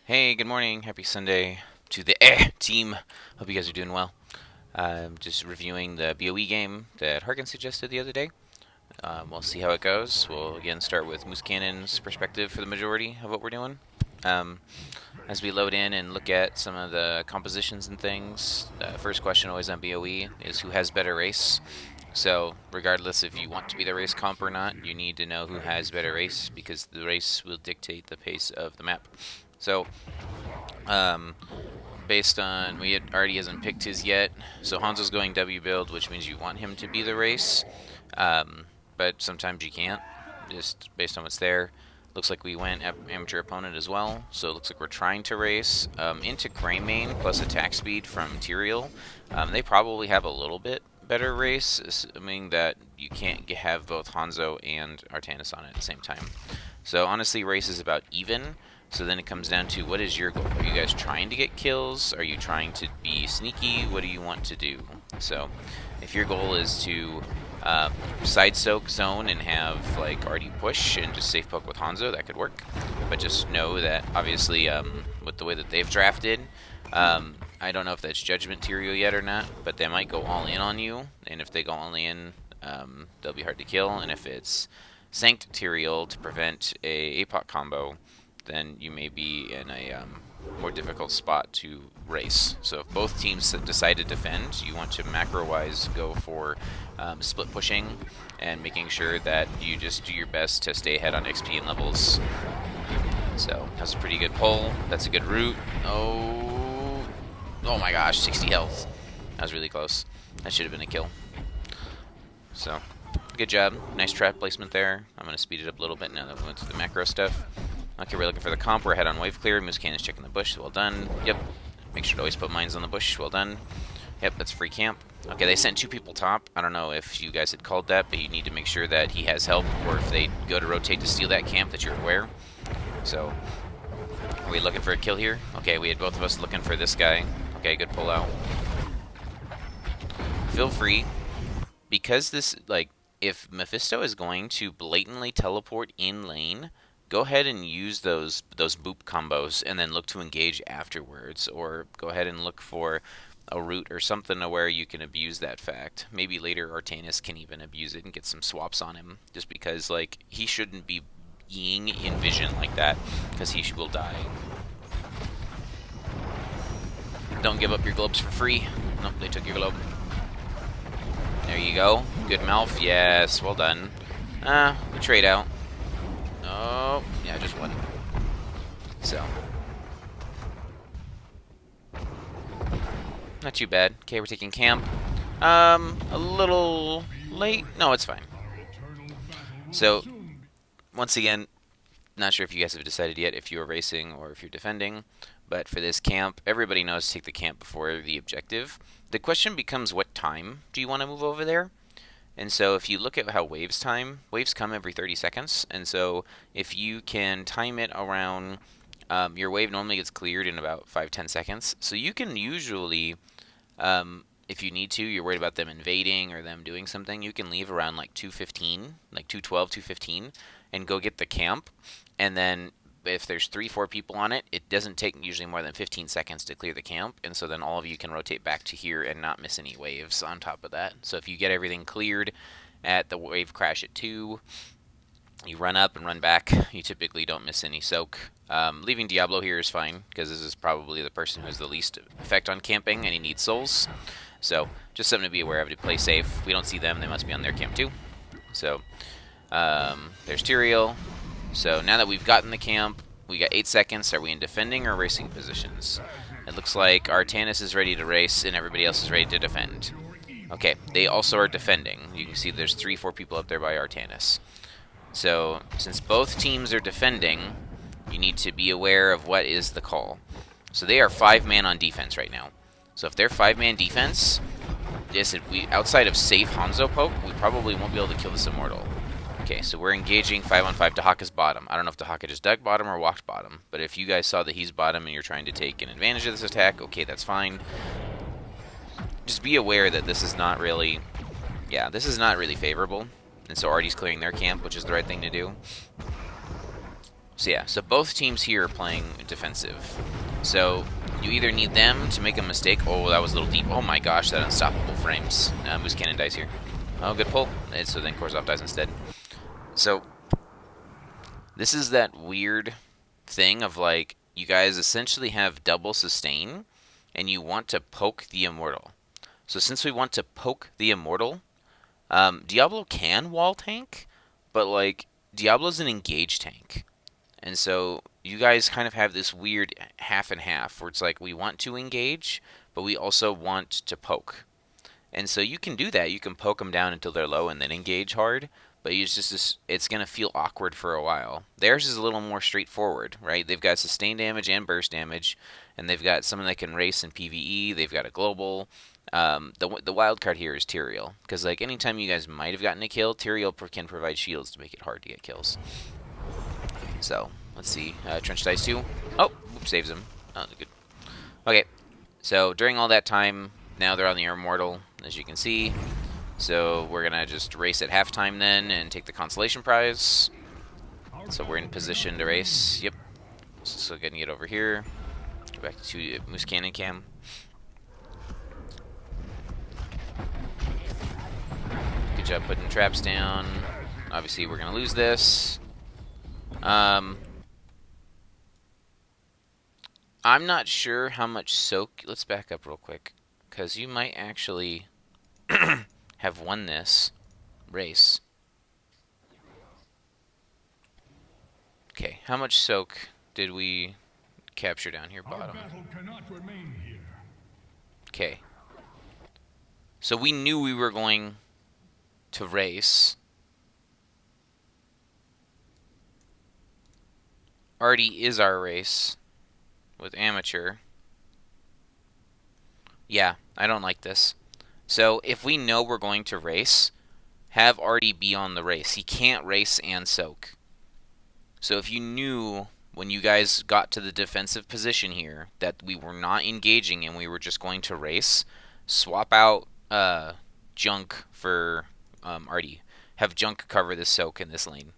Hey, good morning. Happy Sunday to the team. Hope you guys are doing well. Just reviewing the BoE game that Harkin suggested the other day. We'll see how it goes. We'll again start with Moose Cannon's perspective for the majority of what we're doing. Um, as we load in and look at some of the compositions and things, the first question always on BoE is who has better race. So, regardless if you want to be the race comp or not, you need to know who has better race because the race will dictate the pace of the map. So, um, based on already hasn't picked his yet, so Hanzo's going W build, which means you want him to be the race, but sometimes you can't, just based on what's there. Looks like we went amateur opponent as well, so it looks like we're trying to race into Gray Main plus attack speed from Tyrael. They probably have a little bit better race, assuming that you can't have both Hanzo and Artanis on it at the same time. So honestly, race is about even. So then it comes down to what is your goal? Are you guys trying to get kills? Are you trying to be sneaky? What do you want to do? So if your goal is to side soak zone and have like already push and just safe poke with Hanzo, that could work. But just know that obviously with the way that they've drafted, I don't know if that's Judgment Tyrael yet or not, but they might go all in on you. And if they go all in, they'll be hard to kill. And if it's Sanct Tyrael to prevent a APOC combo, then you may be in a more difficult spot to race. So if both teams decide to defend, you want to macro-wise go for split pushing and making sure that you just do your best to stay ahead on XP and levels. So that's a pretty good pull. That's a good route. Oh my gosh, 60 health. That was really close. That should have been a kill. So good job. Nice trap placement there. I'm going to speed it up a little bit now that we went through the macro stuff. Okay, we're looking for the comp. We're ahead on wave clear. Moose Cannon's checking the bush. Well done. Yep. Make sure to always put mines on the bush. Well done. Yep, that's free camp. Okay, they sent 2 people top. I don't know if you guys had called that, but you need to make sure that he has help, or if they go to rotate to steal that camp, that you're aware. So, are we looking for a kill here? Okay, we had both of us looking for this guy. Okay, good pull out. Feel free, because this, like, if Mephisto is going to blatantly teleport in lane, go ahead and use those boop combos and then look to engage afterwards, or go ahead and look for a route or something to where you can abuse that fact. Maybe later Artanis can even abuse it and get some swaps on him, just because like he shouldn't be being in vision like that, because he will die. Don't give up your globes for free. Nope, they took your globe. There you go. Good Malf. Yes, well done. We trade out. Oh, yeah, just one. So. Not too bad. Okay, we're taking camp. A little late. No, it's fine. So, once again, not sure if you guys have decided yet if you're racing or if you're defending, but for this camp, everybody knows to take the camp before the objective. The question becomes, what time do you want to move over there? And so if you look at how waves time, waves come every 30 seconds. And so if you can time it around, your wave normally gets cleared in about 5-10 seconds. So you can usually, if you need to, you're worried about them invading or them doing something, you can leave around like 2:15, like 2:12, 2:15, and go get the camp. And then if there's 3-4 people on it, it doesn't take usually more than 15 seconds to clear the camp, and so then all of you can rotate back to here and not miss any waves on top of that. So if you get everything cleared at the wave crash at 2, you run up and run back, you typically don't miss any soak. Leaving Diablo here is fine, because this is probably the person who has the least effect on camping, and he needs souls. So just something to be aware of to play safe. We don't see them, they must be on their camp too. So there's Tyrael. So now that we've gotten the camp, we got 8 seconds. Are we in defending or racing positions? It looks like Artanis is ready to race and everybody else is ready to defend. Okay, they also are defending. You can see there's 3-4 people up there by Artanis. So since both teams are defending, you need to be aware of what is the call. So they are 5-man on defense right now. So if they're 5-man defense, outside of safe Hanzo poke, we probably won't be able to kill this Immortal. Okay, so we're engaging 5-on-5 Tahaka's bottom. I don't know if Tahaka just dug bottom or walked bottom, but if you guys saw that he's bottom and you're trying to take an advantage of this attack, okay, that's fine. Just be aware that this is not really, this is not really favorable. And so Artie's clearing their camp, which is the right thing to do. So yeah, so both teams here are playing defensive. So you either need them to make a mistake. Oh, that was a little deep. Oh my gosh, that unstoppable frames. Moose Cannon dies here. Oh, good pull. So then Korzov dies instead. So this is that weird thing of like, you guys essentially have double sustain, and you want to poke the Immortal. So since we want to poke the Immortal, Diablo can wall tank, but like, Diablo's an engage tank. And so you guys kind of have this weird half and half where it's like we want to engage, but we also want to poke. And so you can do that. You can poke them down until they're low and then engage hard, but it's going to feel awkward for a while. Theirs is a little more straightforward, right? They've got sustain damage and burst damage, and they've got someone that can race in PvE. They've got a global. The wild card here is Tyrael, because like anytime you guys might have gotten a kill, Tyrael can provide shields to make it hard to get kills. So, let's see. Trench dies too. Oh, saves him. Oh, good. Okay, so during all that time, now they're on the Immortal, as you can see. So we're going to just race at halftime then and take the Consolation Prize. So we're in position to race. Yep. So going to get over here. Go back to Moose Cannon Cam. Good job putting traps down. Obviously, we're going to lose this. I'm not sure how much soak. Let's back up real quick, because you might actually have won this race. Okay, how much soak did we capture down here bottom? Okay. So we knew we were going to race. Already is our race with amateur. Yeah, I don't like this. So if we know we're going to race, have Artie be on the race. He can't race and soak. So if you knew when you guys got to the defensive position here that we were not engaging and we were just going to race, swap out Junk for Artie. Have Junk cover this soak in this lane.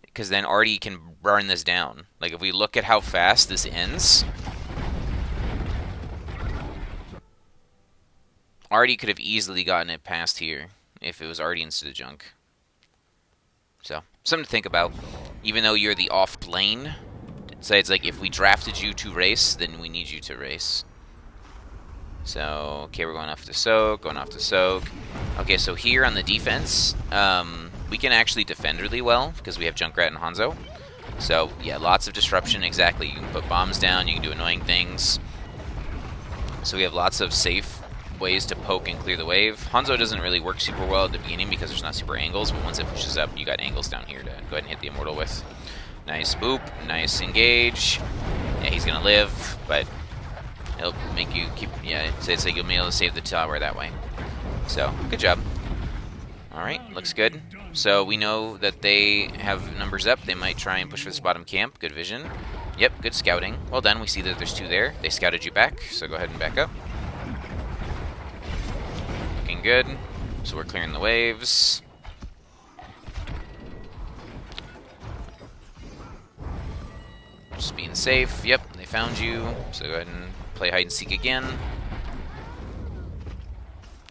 Because then Artie can burn this down. Like, if we look at how fast this ends, Artie could have easily gotten it past here if it was Artie instead of Junk. So, something to think about. Even though you're the off lane, it's like if we drafted you to race, then we need you to race. So, okay, we're going off to soak, going off to soak. Okay, so here on the defense, we can actually defend really well because we have Junkrat and Hanzo. So, yeah, lots of disruption, exactly. You can put bombs down, you can do annoying things. So we have lots of safe ways to poke and clear the wave. Hanzo doesn't really work super well at the beginning because there's not super angles, but once it pushes up, you got angles down here to go ahead and hit the Immortal with. Nice boop, nice engage. Yeah, he's going to live, but it'll make you keep, yeah, it's like you'll be able to save the tower that way. So, good job. Alright, looks good. So we know that they have numbers up. They might try and push for this bottom camp. Good vision. Yep, good scouting. Well done. We see that there's two there. They scouted you back, so go ahead and back up. Looking good. So we're clearing the waves. Just being safe. Yep, they found you. So go ahead and play hide and seek again.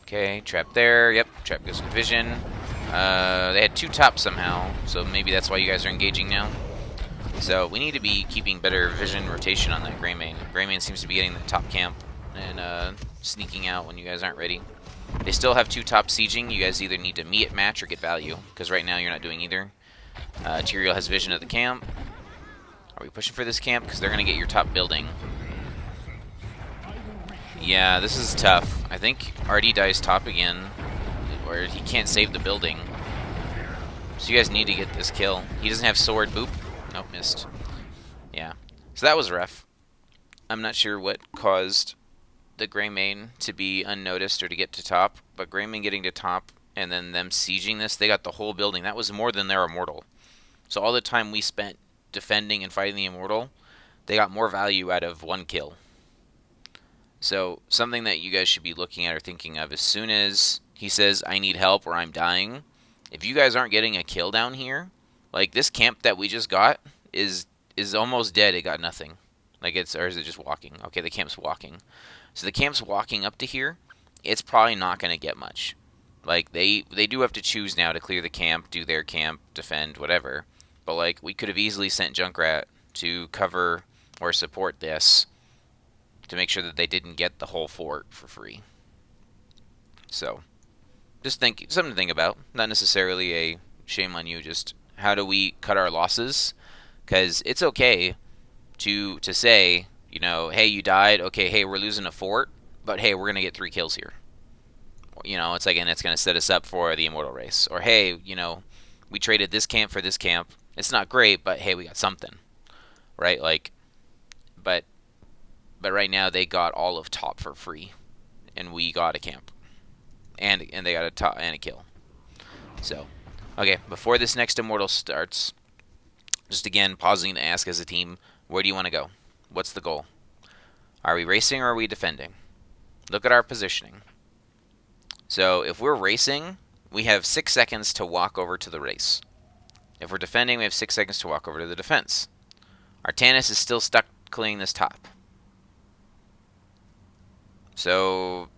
Okay, trap there. Yep, trap goes with vision. They had two tops somehow, so maybe that's why you guys are engaging now. So we need to be keeping better vision rotation on that Greymane. Greymane seems to be getting the top camp and sneaking out when you guys aren't ready. They still have two top sieging. You guys either need to meet at match or get value, because right now you're not doing either. Tyrael has vision of the camp. Are we pushing for this camp? Because they're going to get your top building. Yeah, this is tough. I think Artie dies top again, or he can't save the building. So you guys need to get this kill. He doesn't have sword. Boop. Nope, missed. Yeah. So that was rough. I'm not sure what caused the Greymane to be unnoticed or to get to top, but Greymane getting to top and then them sieging this, they got the whole building. That was more than their Immortal. So all the time we spent defending and fighting the Immortal, they got more value out of one kill. So something that you guys should be looking at or thinking of, as soon as he says, I need help or I'm dying, if you guys aren't getting a kill down here, Like, this camp that we just got is almost dead. It got nothing. Like, or is it just walking? Okay, the camp's walking. So the camp's walking up to here. It's probably not going to get much. Like, they do have to choose now to clear the camp, do their camp, defend, whatever. But, like, we could have easily sent Junkrat to cover or support this to make sure that they didn't get the whole fort for free. So, just something to think about. Not necessarily a shame on you, just how do we cut our losses? Because it's okay to say, you know, hey, you died. Okay, hey, we're losing a fort, but hey, we're gonna get 3 kills here. You know, it's like, and it's gonna set us up for the immortal race. Or hey, you know, we traded this camp for this camp. It's not great, but hey, we got something, right? Like, but right now they got all of top for free, and we got a camp, and they got a top and a kill. So, okay, before this next immortal starts, just again pausing to ask as a team, where do you want to go? What's the goal? Are we racing or are we defending? Look at our positioning. So if we're racing, we have 6 seconds to walk over to the race. If we're defending, we have 6 seconds to walk over to the defense. Our Tannis is still stuck cleaning this top. So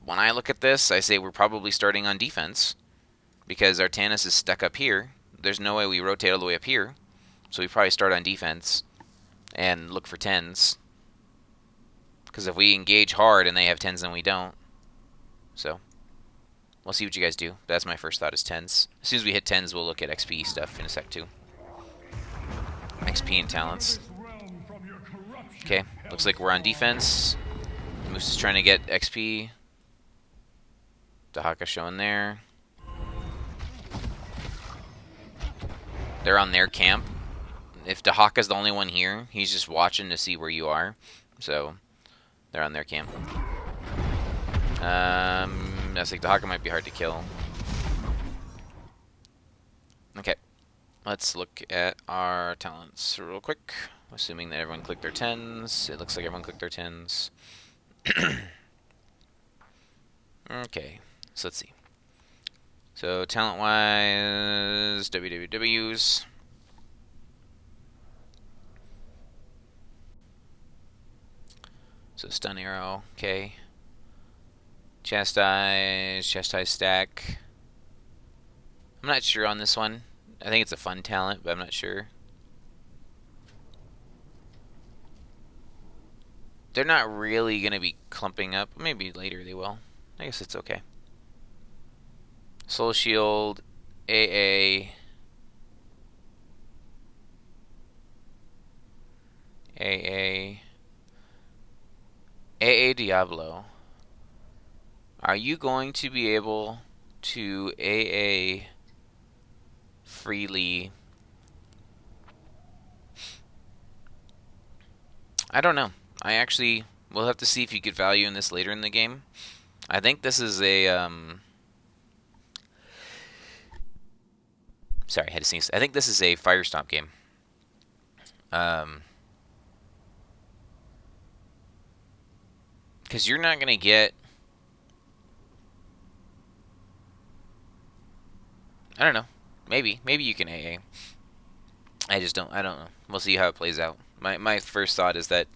when I look at this, I say we're probably starting on defense because our Tannis is stuck up here. There's no way we rotate all the way up here. So we probably start on defense and look for 10s. Because if we engage hard and they have 10s, then we don't. So we'll see what you guys do. That's my first thought is 10s. As soon as we hit 10s, we'll look at XP stuff in a sec too. XP and talents. Okay, looks like we're on defense. Moose is trying to get XP. Dahaka showing there. They're on their camp. If Dahaka's the only one here, he's just watching to see where you are. So they're on their camp. That's like Dahaka might be hard to kill. Okay. Let's look at our talents real quick. Assuming that everyone clicked their 10s. It looks like everyone clicked their 10s. Okay. So let's see. So talent-wise, WWWs. So stun arrow, okay. Chastise stack. I'm not sure on this one. I think it's a fun talent, but I'm not sure. They're not really going to be clumping up. Maybe later they will. I guess it's okay. Soul Shield, AA. AA Diablo. Are you going to be able to AA freely? I don't know. I actually will have to see if you get value in this later in the game. I think this is a sorry, I had to sneeze. I think this is a fire stomp game. Because you're not gonna get. I don't know. Maybe you can AA. I just don't. I don't know. We'll see how it plays out. My first thought is that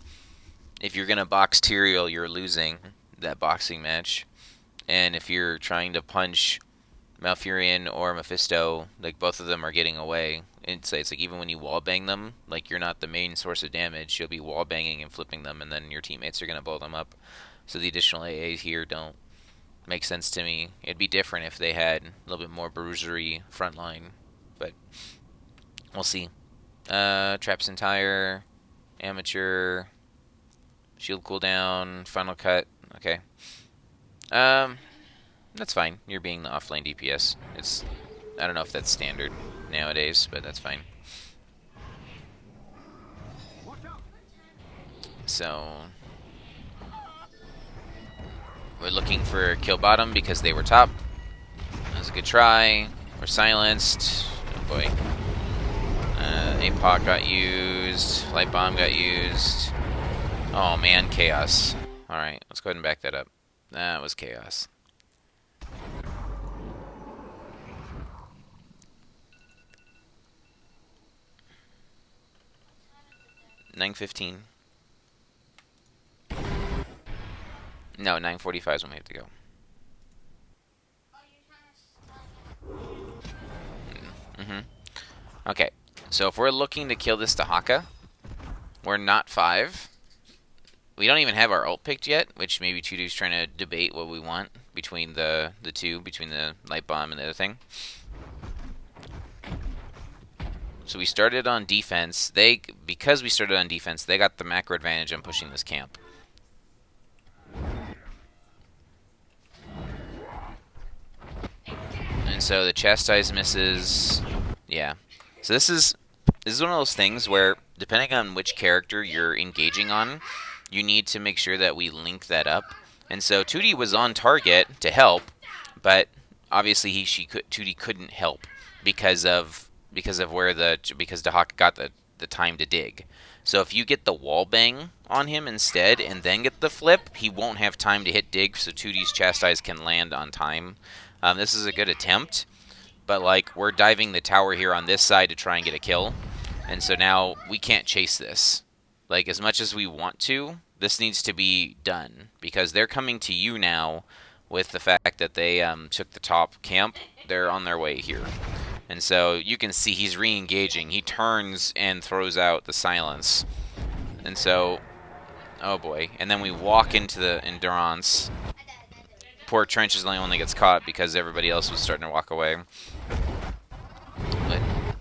if you're gonna box Tyrael, you're losing that boxing match, and if you're trying to punch Malfurion or Mephisto, like both of them are getting away. It's like even when you wallbang them, like you're not the main source of damage. You'll be wallbanging and flipping them, and then your teammates are gonna blow them up. So the additional AAs here don't make sense to me. It'd be different if they had a little bit more bruisery frontline, but we'll see. Traps entire, amateur, shield cooldown, final cut. Okay. That's fine. You're being the offlane DPS. I don't know if that's standard nowadays, but that's fine. So we're looking for kill bottom because they were top. That was a good try. We're silenced. Oh boy. APOC got used. Light bomb got used. Oh man, chaos. Alright, let's go ahead and back that up. That was chaos. 9:15. No, 9:45 is when we have to go. Mm-hmm. Okay, so if we're looking to kill this Dahaka, we're not 5. We don't even have our ult picked yet, which maybe Tudu's trying to debate what we want between the two, between the light bomb and the other thing. So we started on defense. Because we started on defense, they got the macro advantage on pushing this camp. And so the chastise misses. Yeah. So this is one of those things where, depending on which character you're engaging on, you need to make sure that we link that up. And so Tudi was on target to help, but obviously Tudi couldn't help because where because Dahaka got the time to dig. So if you get the wall bang on him instead and then get the flip, he won't have time to hit dig, so Tudi's chastise can land on time. This is a good attempt, but like we're diving the tower here on this side to try and get a kill, and so now we can't chase this. Like, as much as we want to, this needs to be done because they're coming to you now with the fact that they took the top camp. They're on their way here. And so you can see he's re-engaging. He turns and throws out the silence. And so, oh boy. And then we walk into the endurance. Poor Trench is the only one that gets caught because everybody else was starting to walk away. But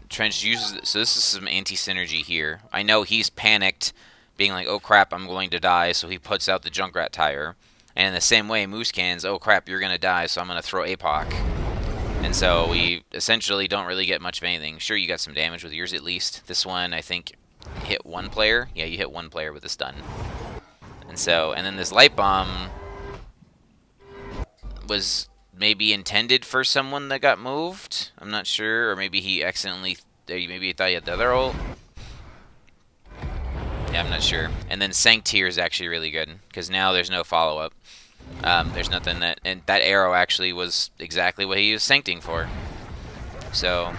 Trench uses it. So this is some anti-synergy here. I know he's panicked, being like, oh crap, I'm going to die, so he puts out the Junkrat tire. And in the same way, Moose Cans, oh crap, you're going to die, so I'm going to throw APOC. And so we essentially don't really get much of anything. Sure, you got some damage with yours at least. This one, I think, hit one player. Yeah, you hit one player with a stun. And so, and then this light bomb was maybe intended for someone that got moved. I'm not sure, or maybe he accidentally, maybe he thought he had the other ult. Yeah, I'm not sure. And then Sanctier is actually really good because now there's no follow-up. There's nothing that, and that arrow actually was exactly what he was sancting for. So,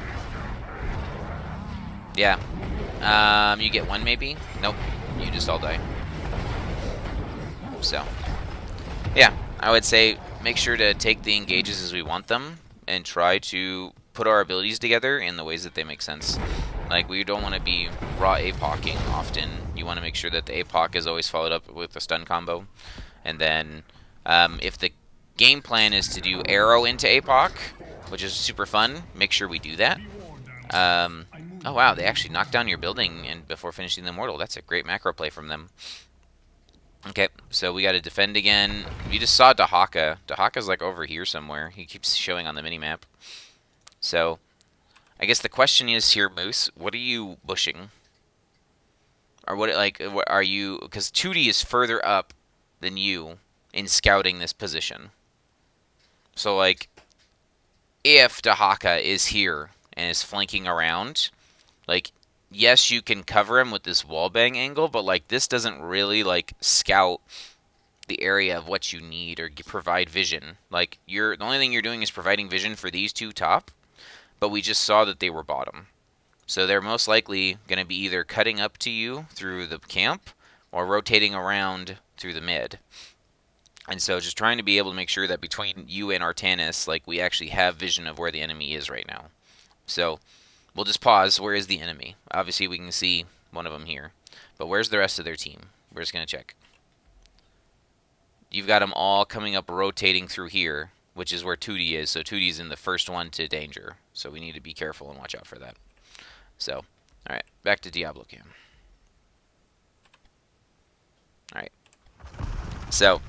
yeah. You get one maybe? Nope. You just all die. So, yeah. I would say make sure to take the engages as we want them and try to put our abilities together in the ways that they make sense. Like, we don't want to be raw APOCing often. You want to make sure that the APOC is always followed up with a stun combo. And then, if the game plan is to do arrow into APOC, which is super fun, make sure we do that. Oh wow, they actually knocked down your building and before finishing the Immortal. That's a great macro play from them. Okay, so we got to defend again. You just saw Dahaka. Dahaka's like over here somewhere. He keeps showing on the minimap. So, I guess the question is here, Moose, what are you bushing? Or what are you, because Tudi is further up than you in scouting this position. So, like, if Dahaka is here and is flanking around, like, yes, you can cover him with this wallbang angle, but, like, this doesn't really, like, scout the area of what you need or provide vision. Like, the only thing you're doing is providing vision for these two top, but we just saw that they were bottom. So they're most likely going to be either cutting up to you through the camp or rotating around through the mid. And so just trying to be able to make sure that between you and Artanis, like, we actually have vision of where the enemy is right now. So we'll just pause. Where is the enemy? Obviously, we can see one of them here. But where's the rest of their team? We're just going to check. You've got them all coming up, rotating through here, which is where Tudi is. So Tudi's in the first one to danger. So we need to be careful and watch out for that. So, all right, back to Diablo Cam. All right. So,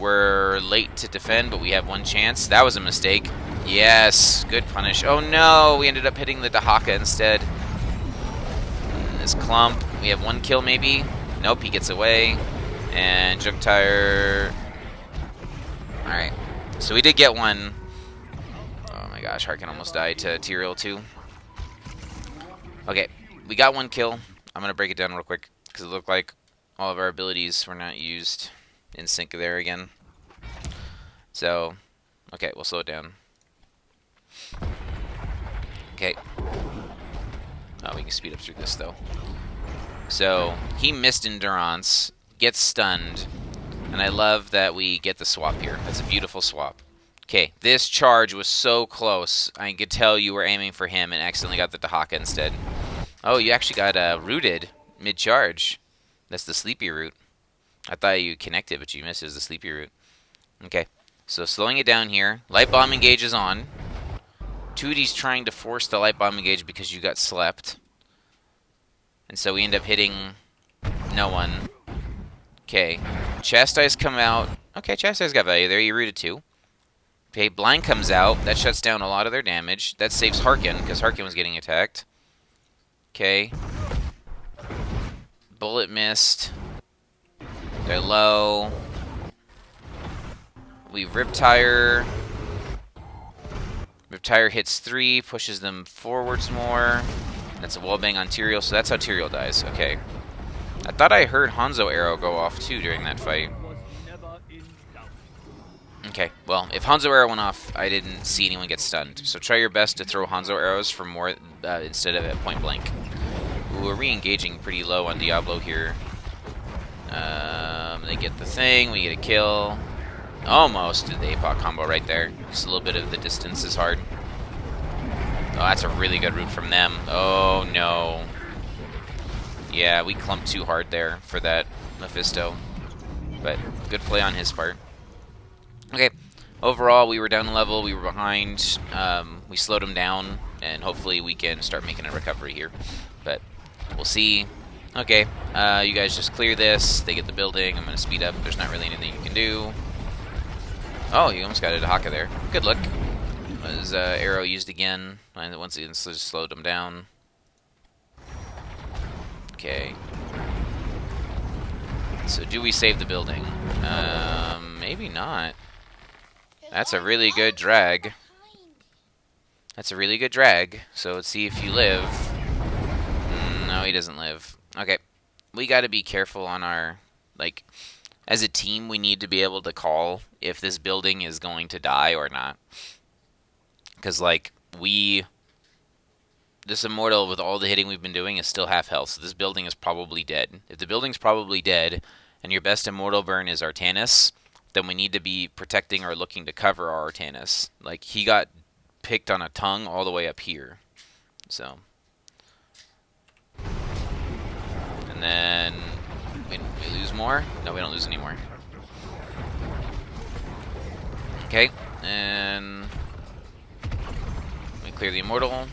we're late to defend, but we have one chance. That was a mistake. Yes, good punish. Oh no, we ended up hitting the Dahaka instead. And this clump, we have one kill maybe. Nope, he gets away. And Junk Tire. Alright, so we did get one. Oh my gosh, Harkin almost died to Tyrael 2. Okay, we got one kill. I'm going to break it down real quick because it looked like all of our abilities were not used in sync there again. So, okay, we'll slow it down. Okay. Oh, we can speed up through this, though. So, he missed Endurance, gets stunned, and I love that we get the swap here. That's a beautiful swap. Okay, this charge was so close. I could tell you were aiming for him and accidentally got the Dahaka instead. Oh, you actually got rooted mid-charge. That's the sleepy route. I thought you connected, but you missed. It was the sleepy route. Okay, so slowing it down here. Light bomb engage is on. 2D's trying to force the light bomb engage because you got slept. And so we end up hitting no one. Okay, Chastise come out. Okay, Chastise got value there. You rooted too. Okay, Blind comes out. That shuts down a lot of their damage. That saves Harkin, because Harkin was getting attacked. Okay. Bullet missed. They're low. We Riptire. Riptire hits 3, pushes them forwards more. That's a wallbang on Tyrael, so that's how Tyrael dies. Okay. I thought I heard Hanzo arrow go off too during that fight. Okay, well, if Hanzo arrow went off, I didn't see anyone get stunned. So try your best to throw Hanzo arrows for more instead of at point blank. Ooh, we're re-engaging pretty low on Diablo here. They get the thing, we get a kill. Almost did the APOC combo right there. Just a little bit of the distance is hard. Oh, that's a really good route from them. Oh, no. Yeah, we clumped too hard there for that Mephisto. But good play on his part. Okay, overall, we were down a level. We were behind. We slowed him down, and hopefully we can start making a recovery here. But we'll see. Okay, you guys just clear this. They get the building. I'm going to speed up. There's not really anything you can do. Oh, you almost got a Dahaka there. Good luck. Was arrow used again. Once again, slowed him down. Okay. So do we save the building? Maybe not. That's a really good drag. That's a really good drag. So let's see if you live. No, he doesn't live. Okay. We got to be careful on our, like, as a team, we need to be able to call if this building is going to die or not. Because, like, this Immortal, with all the hitting we've been doing, is still half health. So this building is probably dead. If the building's probably dead, and your best Immortal burn is Artanis, then we need to be protecting or looking to cover our Artanis. Like, he got picked on a tongue all the way up here. So. And then we lose more? No, we don't lose any more. Okay, and we clear the Immortal.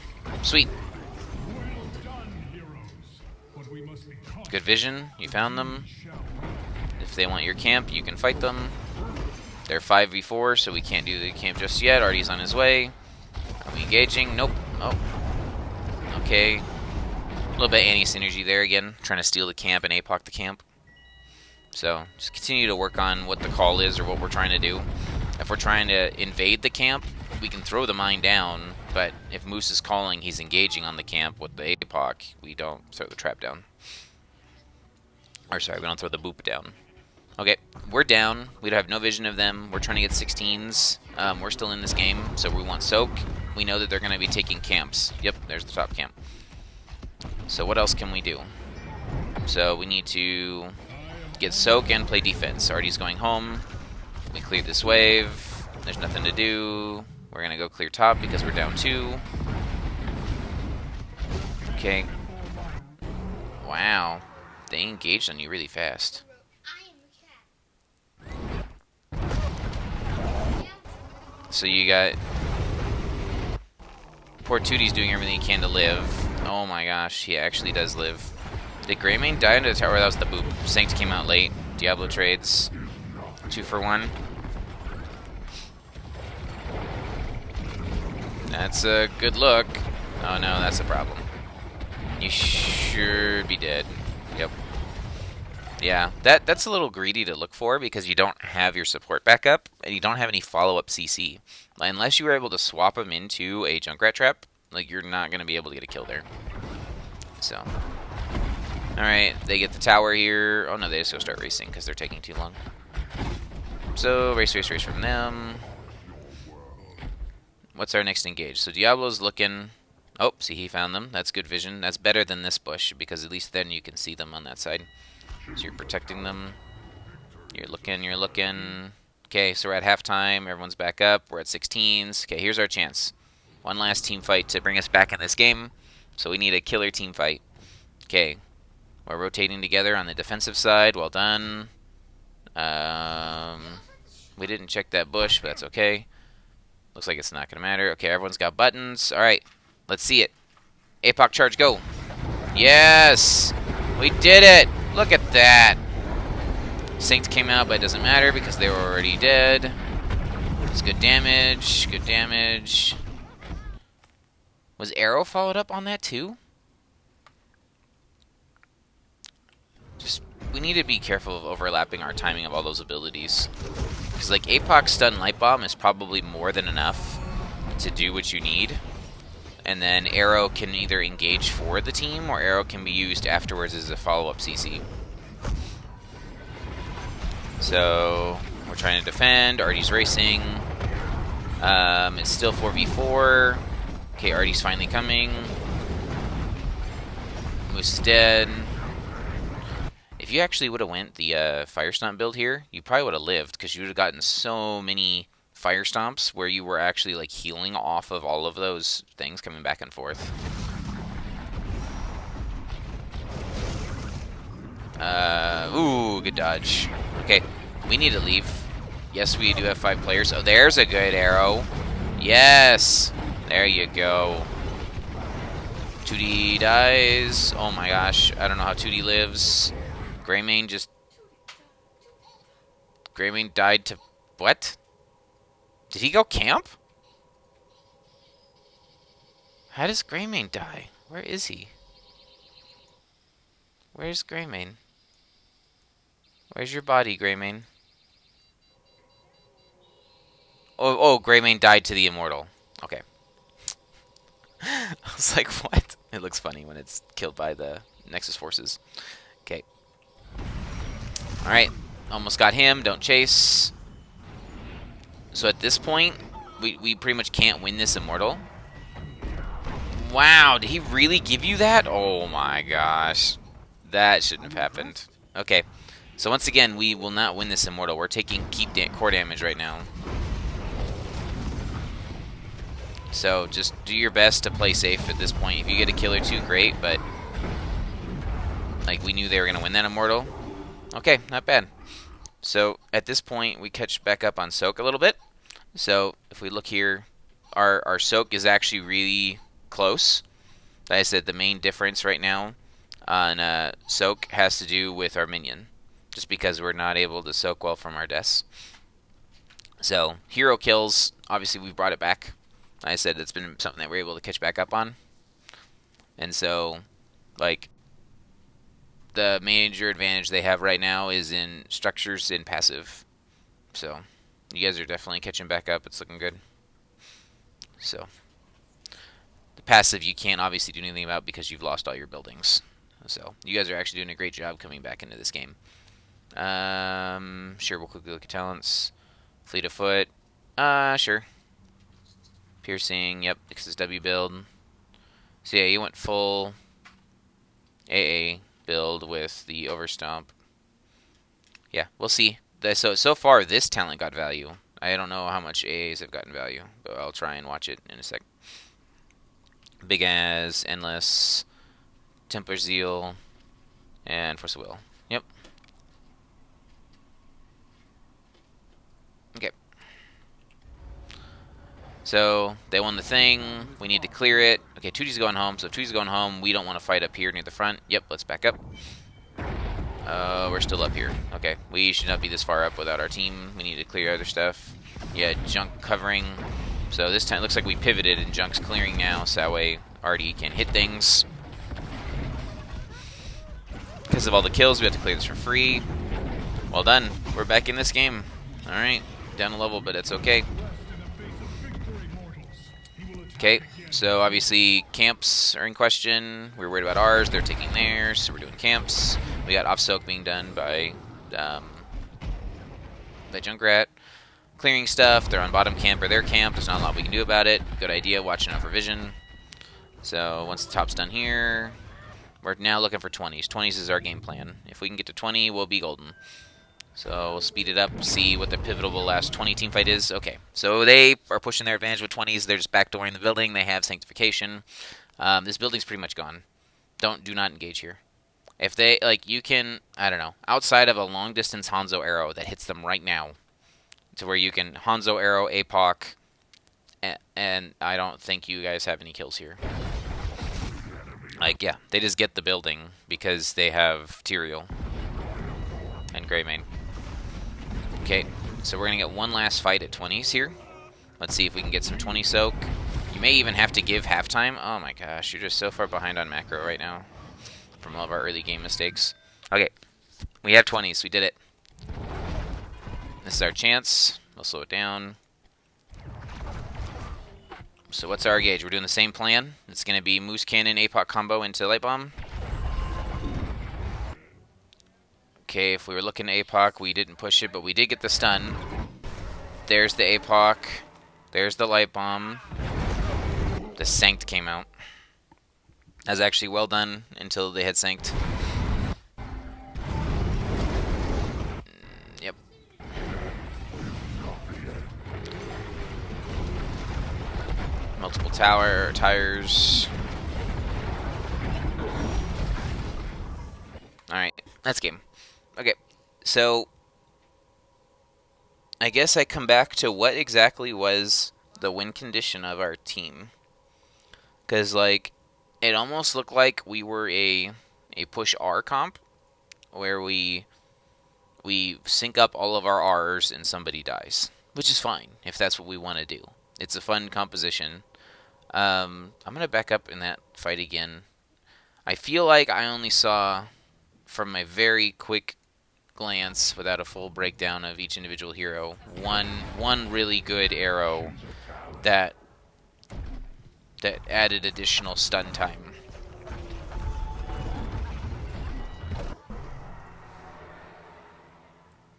Sweet. Good vision. You found them. If they want your camp, you can fight them. They're 5v4, so we can't do the camp just yet. Artie's on his way. Are we engaging? Nope. Oh. Okay. A little bit anti-synergy there again. Trying to steal the camp and APOC the camp. So, just continue to work on what the call is or what we're trying to do. If we're trying to invade the camp, we can throw the mine down. But if Moose is calling, he's engaging on the camp with the APOC. We don't throw the trap down. Or sorry, we don't throw the boop down. Okay, we're down. We have no vision of them. We're trying to get 16s. We're still in this game, so we want Soak. We know that they're going to be taking camps. Yep, there's the top camp. So what else can we do? So we need to get Soak and play defense. Artie's going home. We cleared this wave. There's nothing to do. We're going to go clear top because we're down 2. Okay. Wow. They engaged on you really fast. So you got... Poor Tootie's doing everything he can to live. Oh my gosh, he actually does live. Did Greymane die under the tower? That was the boop. Sanct came out late. Diablo trades. 2 for 1. That's a good look. Oh no, that's a problem. You should be dead. Yep. Yeah, that's a little greedy to look for because you don't have your support backup and you don't have any follow-up CC. Unless you were able to swap them into a Junkrat trap, like you're not going to be able to get a kill there. So, alright, they get the tower here. Oh no, they just go start racing because they're taking too long. So, race from them. What's our next engage? So Diablo's looking. Oh, see, he found them. That's good vision. That's better than this bush, because at least then you can see them on that side. So you're protecting them. You're looking, you're looking. Okay, so we're at halftime. Everyone's back up. We're at 16s. Okay, here's our chance. One last team fight to bring us back in this game. So we need a killer team fight. Okay, we're rotating together on the defensive side. Well done. We didn't check that bush, but that's okay. Looks like it's not going to matter. Okay, everyone's got buttons. All right, let's see it. APOC charge, go. Yes! We did it! Look at that! Saints came out, but it doesn't matter because they were already dead. It's good damage. Good damage. Was Arrow followed up on that too? Just, we need to be careful of overlapping our timing of all those abilities. Because, like, APOC Stun Light Bomb is probably more than enough to do what you need. And then Arrow can either engage for the team, or Arrow can be used afterwards as a follow-up CC. So, we're trying to defend. Artie's racing. It's still 4v4. Okay, Artie's finally coming. Moose is dead. If you actually would have went the Fire Stomp build here, you probably would have lived, because you would have gotten so many Fire Stomps where you were actually like healing off of all of those things coming back and forth. Ooh, good dodge. Okay, we need to leave. Yes, we do have 5 players. Oh, there's a good arrow. Yes! There you go. 2D dies. Oh my gosh, I don't know how 2D lives. Greymane just... Greymane died to... What? Did he go camp? How does Greymane die? Where is he? Where's Greymane? Where's your body, Greymane? Oh, Greymane died to the Immortal. Okay. I was like, what? It looks funny when it's killed by the Nexus forces. Okay. Alright. Almost got him. Don't chase. So at this point, we pretty much can't win this Immortal. Wow, did he really give you that? Oh my gosh. That shouldn't have happened. Okay. So once again, we will not win this Immortal. We're taking core damage right now. So just do your best to play safe at this point. If you get a kill or two, great, but like we knew they were going to win that Immortal. Okay, not bad. So at this point, we catch back up on Soak a little bit. So if we look here, our Soak is actually really close. Like I said, the main difference right now on Soak has to do with our minion, just because we're not able to soak well from our deaths. So hero kills, obviously we've brought it back. Like I said, it's been something that we're able to catch back up on. And so, like, the major advantage they have right now is in structures and passive. So, you guys are definitely catching back up. It's looking good. So, the passive you can't obviously do anything about because you've lost all your buildings. So, you guys are actually doing a great job coming back into this game. Sure, we'll quickly look at talents. Fleet of Foot. Sure. Piercing, yep, because it's W build. So yeah, you went full AA build with the Overstomp. Yeah, we'll see. So far, this talent got value. I don't know how much AAs have gotten value, but I'll try and watch it in a sec. Big As, Endless, Templar Zeal, and Force of Will. Yep. Okay. So, they won the thing. We need to clear it. Okay, 2D's going home. So, if 2D's going home, we don't want to fight up here near the front. Yep, let's back up. We're still up here. Okay, we should not be this far up without our team. We need to clear other stuff. Yeah, Junk covering. So, this time, it looks like we pivoted and Junk's clearing now. So, that way, Artie can hit things. Because of all the kills, we have to clear this for free. Well done. We're back in this game. Alright, down a level, but it's okay. Okay, so obviously camps are in question. We're worried about ours. They're taking theirs, so we're doing camps. We got off-soak being done by Junkrat. Clearing stuff. They're on bottom camp or their camp. There's not a lot we can do about it. Good idea. Watching out for vision. So once the top's done here, we're now looking for 20s. 20s is our game plan. If we can get to 20, we'll be golden. So we'll speed it up, see what the pivotal last 20 team fight is. Okay, so they are pushing their advantage with 20s. They're just backdooring the building. They have sanctification. This building's pretty much gone. Do not engage here. If they, like, you can, I don't know, outside of a long distance Hanzo arrow that hits them right now, to where you can Hanzo arrow, APOC, and I don't think you guys have any kills here. Like, yeah, they just get the building because they have Tyrael and Greymane. Okay, so we're going to get one last fight at 20s here. Let's see if we can get some 20 soak. You may even have to give halftime. Oh my gosh, you're just so far behind on macro right now from all of our early game mistakes. Okay, we have 20s. We did it. This is our chance. We'll slow it down. So what's our gauge? We're doing the same plan. It's going to be Moose Cannon, APOC combo into Light Bomb. Okay, if we were looking at APOC, we didn't push it, but we did get the stun. There's the APOC. There's the Light Bomb. The Sanct came out. That was actually well done until they had Sanct. Yep. Multiple tires. Alright, that's game. Okay, so I guess I come back to what exactly was the win condition of our team. Because, like, it almost looked like we were a push R comp, where we sync up all of our Rs and somebody dies. Which is fine, if that's what we want to do. It's a fun composition. I'm going to back up in that fight again. I feel like I only saw, from my very quick glance, without a full breakdown of each individual hero, one really good arrow that added additional stun time.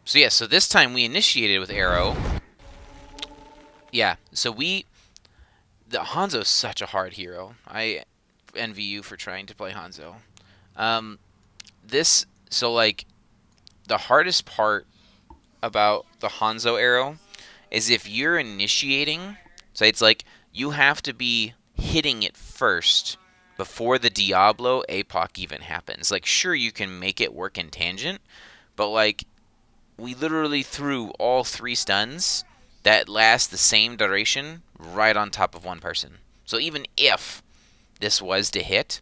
So yeah, so this time we initiated with arrow. Yeah, so the Hanzo's such a hard hero. I envy you for trying to play Hanzo. So like, the hardest part about the Hanzo arrow is if you're initiating, so it's like you have to be hitting it first before the Diablo APOC even happens. Like, sure, you can make it work in tangent, but like, we literally threw all 3 stuns that last the same duration right on top of one person. So even if this was to hit,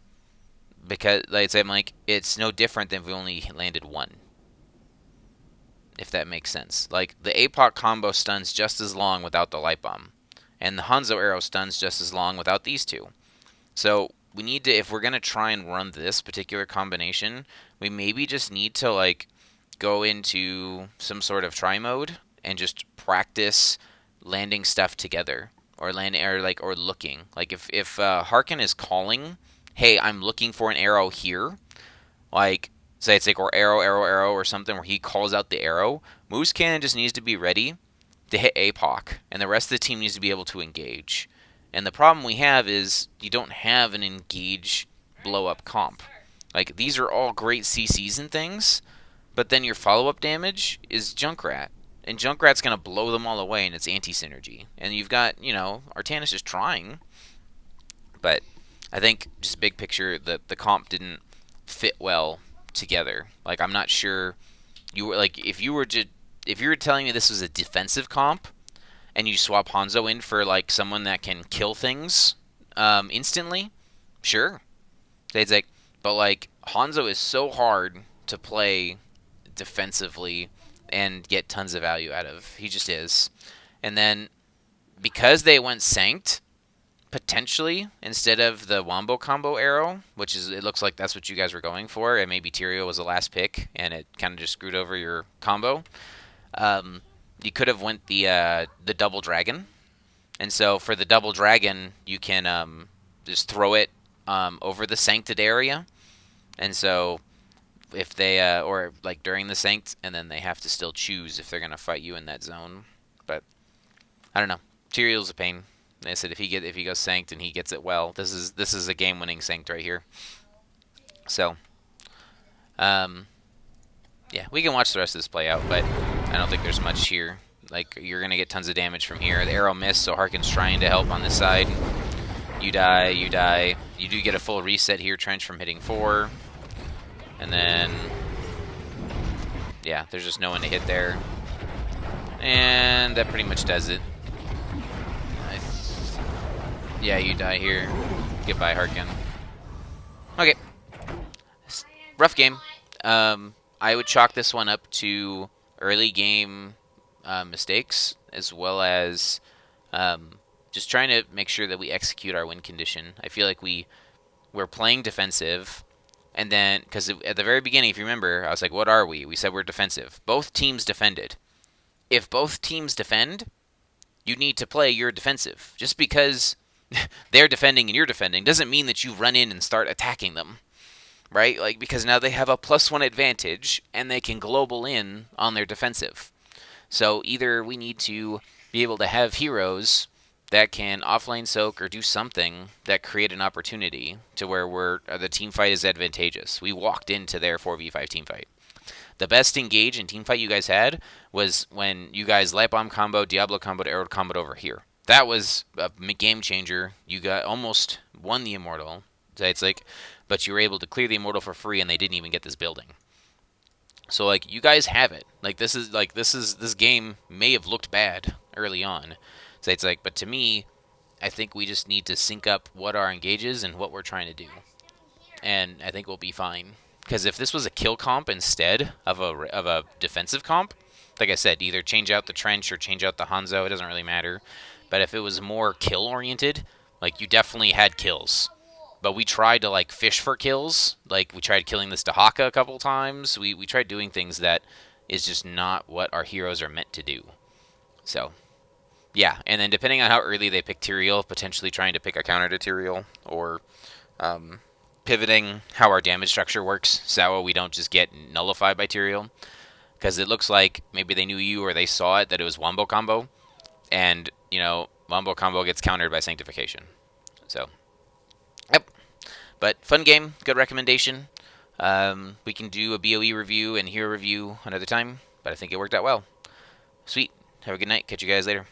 because like it's no different than if we only landed 1. If that makes sense. Like, the APOC combo stuns just as long without the Light Bomb, and the Hanzo arrow stuns just as long without these 2. So we need to, if we're going to try and run this particular combination, we maybe just need to, like, go into some sort of try mode and just practice landing stuff together, or looking. Like, if Harkin is calling, hey, I'm looking for an arrow here, like, say it's like, or arrow, or something, where he calls out the arrow, Moose Cannon just needs to be ready to hit APOC, and the rest of the team needs to be able to engage. And the problem we have is you don't have an engage blow-up comp. Like, these are all great CCs and things, but then your follow-up damage is Junkrat. And Junkrat's going to blow them all away, and it's anti-synergy. And you've got, Artanis is trying, but I think, just big picture, the comp didn't fit well together. Like, I'm not sure you were, like, if you were telling me this was a defensive comp and you swap Hanzo in for, like, someone that can kill things instantly, sure. It's like, but, like, Hanzo is so hard to play defensively and get tons of value out of. He just is. And then, because they went Sanct, potentially, instead of the Wombo combo arrow, which is, it looks like that's what you guys were going for, and maybe Tyrael was the last pick, and it kind of just screwed over your combo. You could have went the double dragon, and so for the double dragon, you can just throw it over the sancted area, and so if they or like during the sanct, and then they have to still choose if they're gonna fight you in that zone. But I don't know. Tyrael's a pain. I said if he goes sanced and he gets it well, this is a game-winning sanct right here. So, um, yeah, we can watch the rest of this play out, but I don't think there's much here. Like, you're gonna get tons of damage from here. The arrow missed, so Harkin's trying to help on this side. You die, you die. You do get a full reset here, Trench, from hitting 4. And then, yeah, there's just no one to hit there. And that pretty much does it. Yeah, you die here. Goodbye, Harkin. Okay. Rough game. I would chalk this one up to early game mistakes, as well as just trying to make sure that we execute our win condition. I feel like we're playing defensive, and then, because at the very beginning, if you remember, I was like, what are we? We said we're defensive. Both teams defended. If both teams defend, you need to play your defensive. Just because they're defending and you're defending doesn't mean that you run in and start attacking them. Right? Like, because now they have a +1 advantage, and they can global in on their defensive. So either we need to be able to have heroes that can offlane soak or do something that create an opportunity to where the team fight is advantageous. We walked into their 4v5 team fight. The best engage and team fight you guys had was when you guys light bomb combo, Diablo combo, arrow combo over here. That was a game changer. You got almost won the Immortal. So it's like, but you were able to clear the Immortal for free, and they didn't even get this building. So like, you guys have it. Like, this game may have looked bad early on. So it's like, but to me, I think we just need to sync up what our engage is and what we're trying to do, and I think we'll be fine. Because if this was a kill comp instead of a defensive comp, like I said, either change out the Trench or change out the Hanzo, it doesn't really matter. But if it was more kill oriented, like, you definitely had kills. But we tried to, like, fish for kills. Like, we tried killing this Dahaka a couple times. We tried doing things that is just not what our heroes are meant to do. So, yeah. And then depending on how early they pick Tyrael, potentially trying to pick a counter to Tyrael, or pivoting how our damage structure works, so we don't just get nullified by Tyrael. Because it looks like maybe they knew you or they saw it, that it was Wombo combo. And, you know, Wombo combo gets countered by Sanctification. So, yep. But fun game, good recommendation. We can do a BoE review and hero review another time, but I think it worked out well. Sweet. Have a good night. Catch you guys later.